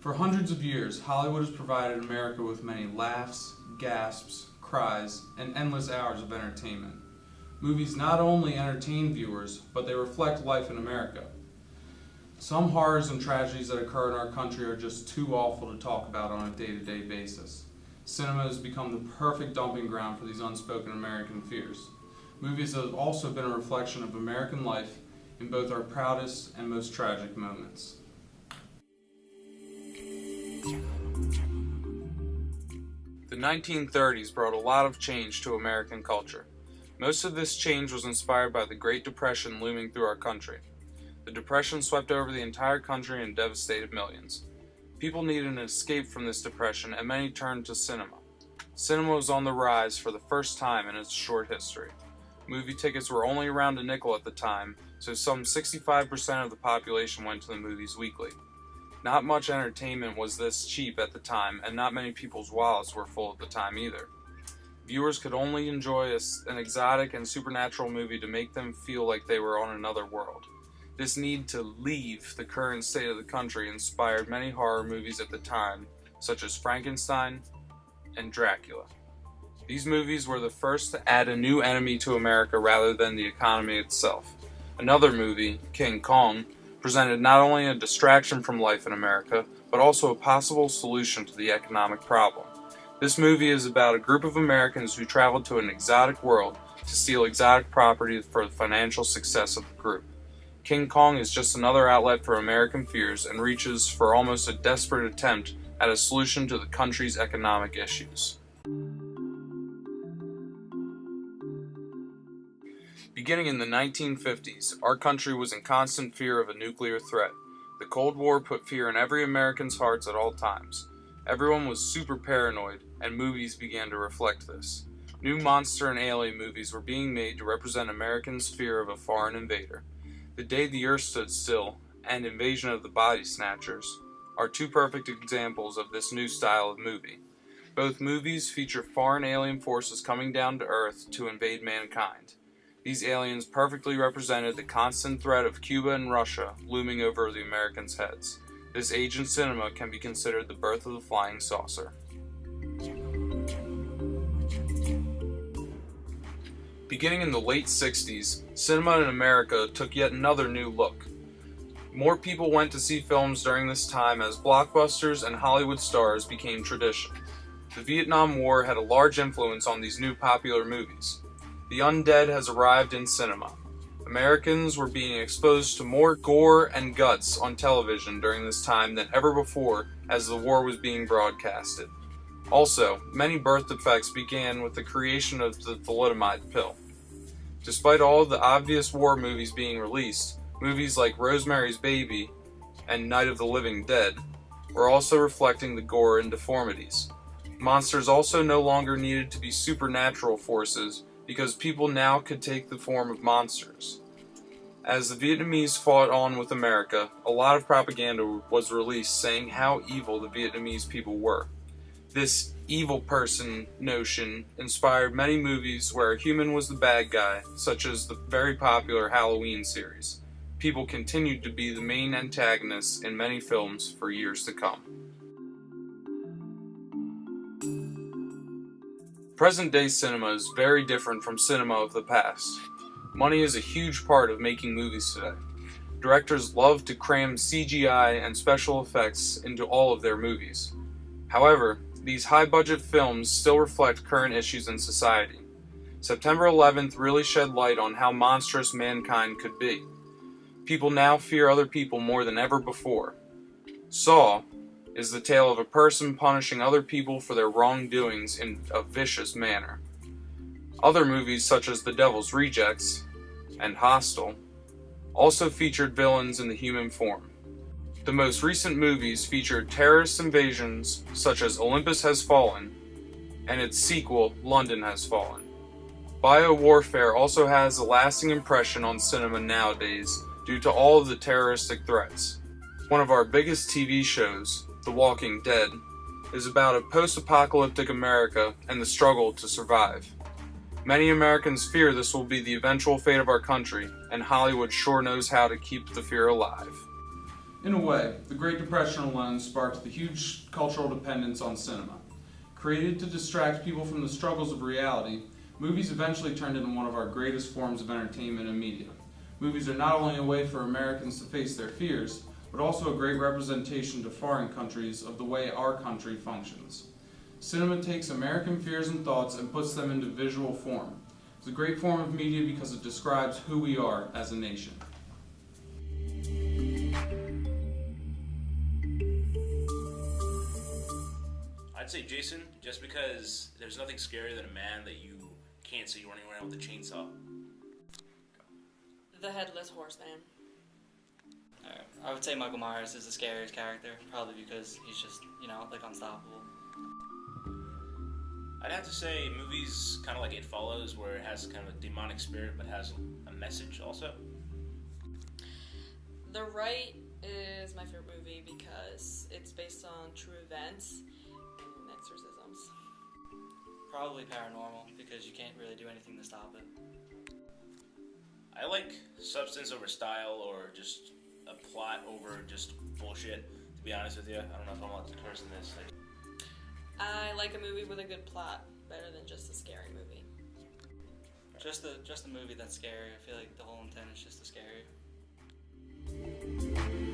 For hundreds of years, Hollywood has provided America with many laughs, gasps, cries, and endless hours of entertainment. Movies not only entertain viewers, but they reflect life in America. Some horrors and tragedies that occur in our country are just too awful to talk about on a day-to-day basis. Cinema has become the perfect dumping ground for these unspoken American fears. Movies have also been a reflection of American life in both our proudest and most tragic moments. The 1930s brought a lot of change to American culture. Most of this change was inspired by the Great Depression looming through our country. The Depression swept over the entire country and devastated millions. People needed an escape from this depression, and many turned to cinema. Cinema was on the rise for the first time in its short history. Movie tickets were only around a nickel at the time, so some 65% of the population went to the movies weekly. Not much entertainment was this cheap at the time, and not many people's wallets were full at the time either. Viewers could only enjoy an exotic and supernatural movie to make them feel like they were on another world. This need to leave the current state of the country inspired many horror movies at the time, such as Frankenstein and Dracula. These movies were the first to add a new enemy to America rather than the economy itself. Another movie, King Kong, presented not only a distraction from life in America, but also a possible solution to the economic problem. This movie is about a group of Americans who traveled to an exotic world to steal exotic property for the financial success of the group. King Kong is just another outlet for American fears and reaches for almost a desperate attempt at a solution to the country's economic issues. Beginning in the 1950s, our country was in constant fear of a nuclear threat. The Cold War put fear in every American's hearts at all times. Everyone was super paranoid, and movies began to reflect this. New monster and alien movies were being made to represent Americans' fear of a foreign invader. The Day the Earth Stood Still and Invasion of the Body Snatchers are two perfect examples of this new style of movie. Both movies feature foreign alien forces coming down to Earth to invade mankind. These aliens perfectly represented the constant threat of Cuba and Russia looming over the Americans' heads. This age in cinema can be considered the birth of the flying saucer. Beginning in the late 60s, cinema in America took yet another new look. More people went to see films during this time as blockbusters and Hollywood stars became tradition. The Vietnam War had a large influence on these new popular movies. The undead has arrived in cinema. Americans were being exposed to more gore and guts on television during this time than ever before as the war was being broadcasted. Also, many birth defects began with the creation of the thalidomide pill. Despite all of the obvious war movies being released, movies like Rosemary's Baby and Night of the Living Dead were also reflecting the gore and deformities. Monsters also no longer needed to be supernatural forces because people now could take the form of monsters. As the Vietnamese fought on with America, a lot of propaganda was released saying how evil the Vietnamese people were. This evil person notion inspired many movies where a human was the bad guy, such as the very popular Halloween series. People continued to be the main antagonists in many films for years to come. Present-day cinema is very different from cinema of the past. Money is a huge part of making movies today. Directors love to cram CGI and special effects into all of their movies. However, these high-budget films still reflect current issues in society. September 11th really shed light on how monstrous mankind could be. People now fear other people more than ever before. Saw is the tale of a person punishing other people for their wrongdoings in a vicious manner. Other movies such as The Devil's Rejects and Hostel also featured villains in the human form. The most recent movies featured terrorist invasions such as Olympus Has Fallen and its sequel, London Has Fallen. Biowarfare also has a lasting impression on cinema nowadays due to all of the terroristic threats. One of our biggest TV shows, The Walking Dead, is about a post-apocalyptic America and the struggle to survive. Many Americans fear this will be the eventual fate of our country, and Hollywood sure knows how to keep the fear alive. In a way, the Great Depression alone sparked the huge cultural dependence on cinema. Created to distract people from the struggles of reality, movies eventually turned into one of our greatest forms of entertainment and media. Movies are not only a way for Americans to face their fears, but also a great representation to foreign countries of the way our country functions. Cinema takes American fears and thoughts and puts them into visual form. It's a great form of media because it describes who we are as a nation. I'd say Jason, just because there's nothing scarier than a man that you can't see running around with a chainsaw. The Headless Horseman. I would say Michael Myers is the scariest character, probably because he's just, like unstoppable. I'd have to say movies kind of like It Follows, where it has kind of a demonic spirit but has a message also. The Right is my favorite movie because it's based on true events and exorcisms. Probably Paranormal, because you can't really do anything to stop it. I like substance over style, or just a plot over just bullshit, to be honest with you. I don't know if I'm allowed to curse in this. I like a movie with a good plot better than just a scary movie. Just a movie that's scary. I feel like the whole intent is just to scare you.